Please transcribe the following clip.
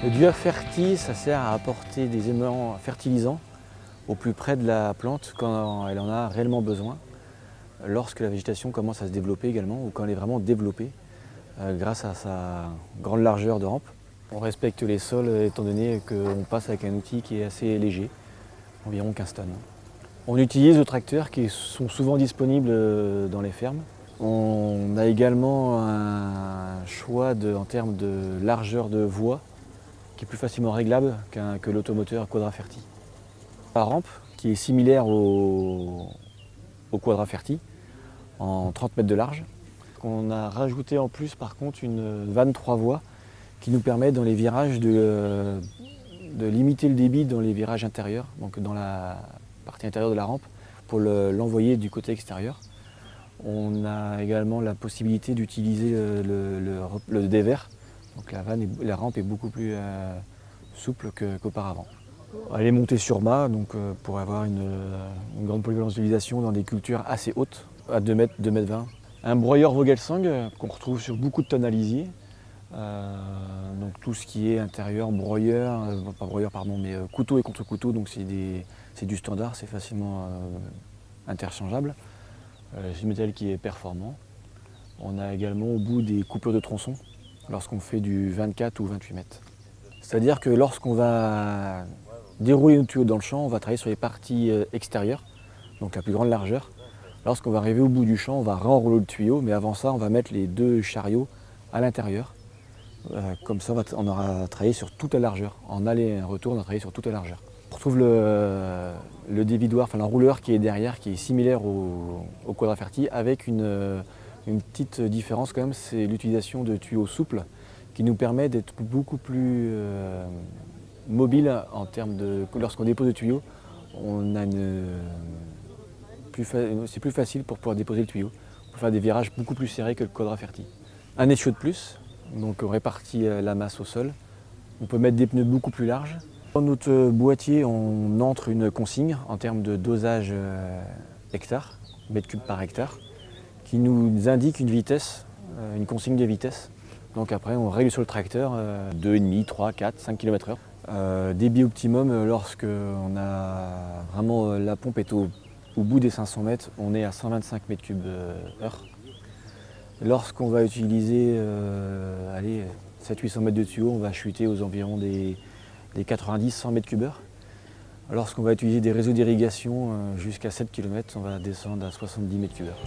Le Duaferti, ça sert à apporter des éléments fertilisants au plus près de la plante quand elle en a réellement besoin, lorsque la végétation commence à se développer également ou quand elle est vraiment développée grâce à sa grande largeur de rampe. On respecte les sols étant donné qu'on passe avec un outil qui est assez léger, environ 15 tonnes. On utilise le tracteur qui sont souvent disponibles dans les fermes. On a également un choix en termes de largeur de voie qui est plus facilement réglable que l'automoteur Quadraferti. La rampe qui est similaire au Quadraferti en 30 mètres de large. On a rajouté en plus par contre une vanne 3 voies qui nous permet dans les virages de limiter le débit dans les virages intérieurs, donc dans la partie intérieure de la rampe, pour l'envoyer du côté extérieur. On a également la possibilité d'utiliser le dévers. Donc la rampe est beaucoup plus souple qu'auparavant. Elle est montée sur mât pour avoir une grande polyvalence d'utilisation dans des cultures assez hautes, à 2 mètres, 2 mètres 20. Un broyeur Vogelsang qu'on retrouve sur beaucoup de tonnes alisiers. Donc tout ce qui est intérieur, broyeur, pas broyeur pardon, mais couteau et contre-couteau, donc c'est du standard, c'est facilement interchangeable. C'est du matériel qui est performant. On a également au bout des coupures de tronçons lorsqu'on fait du 24 ou 28 mètres. C'est-à-dire que lorsqu'on va dérouler nos tuyaux dans le champ, on va travailler sur les parties extérieures, donc la plus grande largeur. Lorsqu'on va arriver au bout du champ, on va renrouler le tuyau, mais avant ça, on va mettre les 2 chariots à l'intérieur. Comme ça, on aura travaillé sur toute la largeur. En aller et en retour, on a travaillé sur toute la largeur. On retrouve le dévidoir, enfin l'enrouleur qui est derrière, qui est similaire au Quadraferti, avec une petite différence quand même, c'est l'utilisation de tuyaux souples qui nous permet d'être beaucoup plus mobile en termes de. Lorsqu'on dépose le tuyau, c'est plus facile pour pouvoir déposer le tuyau. On peut faire des virages beaucoup plus serrés que le Quadraferti. Un échiot de plus, donc on répartit la masse au sol. On peut mettre des pneus beaucoup plus larges. Dans notre boîtier, on entre une consigne en termes de dosage hectare, mètre cube par hectare, qui nous indique une vitesse, une consigne de vitesse. Donc après, on règle sur le tracteur 2,5, 3, 4, 5 km/h. Débit optimum, lorsque la pompe est au bout des 500 mètres, on est à 125 mètres cubes heure. Lorsqu'on va utiliser 700-800 mètres de tuyau, on va chuter aux environs des 90-100 mètres cubes heure. Lorsqu'on va utiliser des réseaux d'irrigation jusqu'à 7 km, on va descendre à 70 mètres cubes heure.